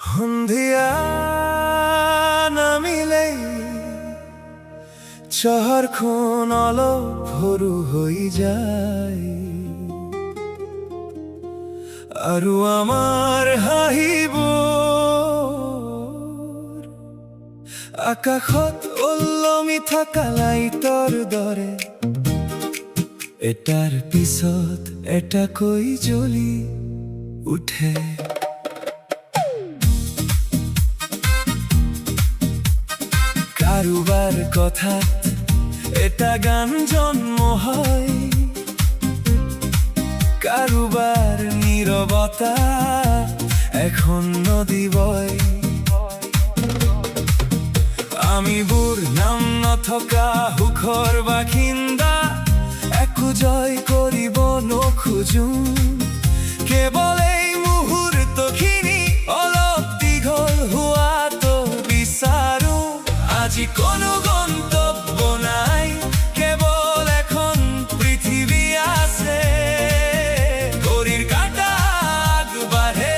সন্ধিয়া নামিলেই চহৰখন অলপ সৰু হৈ যায় আৰু আমাৰ হাঁহিবোৰ আকাশত ওলমি থকা লাইটৰ দৰে এটাৰ পিছত এটাকৈ জ্বলি উঠে। কাৰোবাৰ কথাত এটা গান জন্ম হয়, কাৰোবাৰ নীৰৱতা এখন নদী বয়। আমিবোৰ নাম নথকা সুখৰ বাসিন্দা, একো জয় কৰিব নোখোজো, কেৱল এই মুহূৰ্তখিনি অলপ দীঘল হোৱাটো বিচাৰো। আজি কোনো গন্তব্য নাই, কেৱল এখন পৃথিৱী আছে। ঘড়ীৰ কাঁটা আগবাঢ়ে,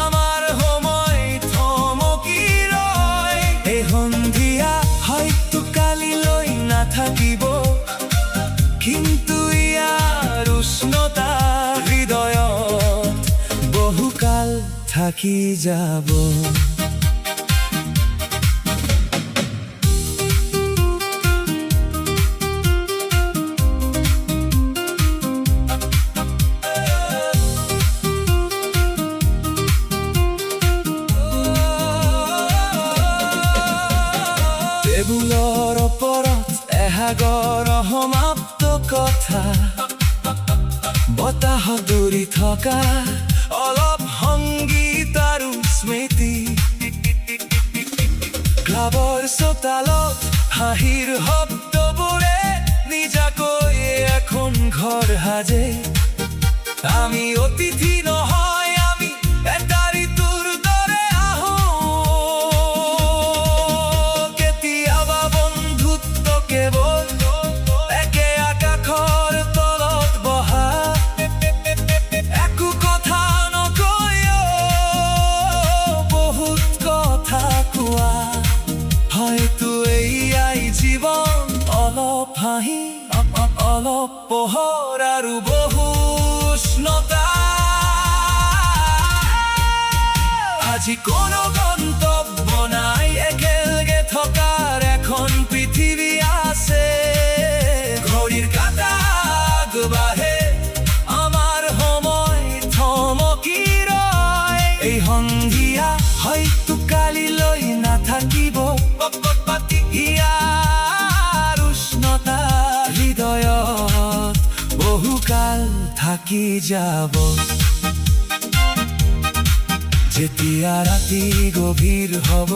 আমাৰ সময় থমকি ৰয়। এই সন্ধিয়া হয়তো কালিলৈ নাথাকিব, কিন্তু ইয়াৰ উষ্ণতা হৃদয়ত বহুকাল থাকি যাব। টেবুলৰ ওপৰত এসাগৰ অসমাপ্ত কথা, বতাহত উৰি থকা অলপ সংগীত আৰু স্মৃতি। ক্লাবৰ চোতালত হাঁহিৰ শব্দবোৰে নিজাকৈ এখন ঘৰ সাজে। আমি অতিথি নহয়, আমি এটা ঋতুৰ দৰে আহোঁ। কেতিয়াবা বন্ধুত্ব কেৱল একে আকাশৰ তলত বহা, একো কথা নকৈও বহুত কথা কোৱা। হয়তো এয়াই জীৱন, অলপ হাঁহি, অলপ পোহৰ আৰু বহু উষ্ণতা। আজি কোনো গন্তব্য নাই, একেলগে থকাৰ এখন পৃথিৱী আছে। ঘড়ীৰ কাঁটা আগবাঢ়ে, আমাৰ সময় থমকি ৰয়। এই সন্ধিয়া হয়তো কালিলৈ নাথাকিব, ইয়াৰ উষ্ণতা হৃদয়ত বহুকাল থাকি যাব। যেতিয়া ৰাতি গভীৰ হ'ব,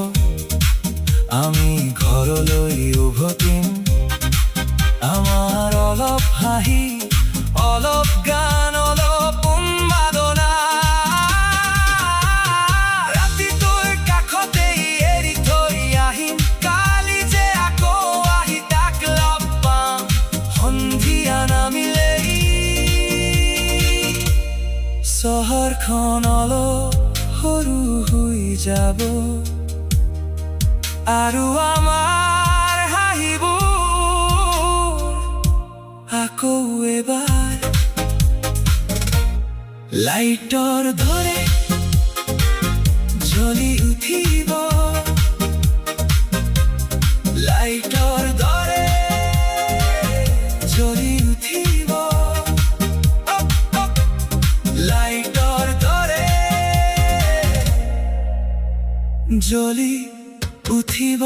আমি ঘৰলৈ উভতিম। আমাৰ অলপ হাঁহি, অলপ গান, অলপ উন্মাদনা। ৰাতিটোৰ কাষতেই এৰি থৈ আহিম, কালি যে আকৌ আহি তাক লগ পাম। সন্ধিয়া নামিলেই চহৰখন অলপ সৰু হৈ যাব আৰু আমাৰ হাঁহিবোৰ আকৌ এবাৰ লাইটৰ দৰে জ্বলি উঠিব। লাইটৰ দৰে জ্বলি উঠিব, লাইটৰ দৰে জ্বলি উঠিব।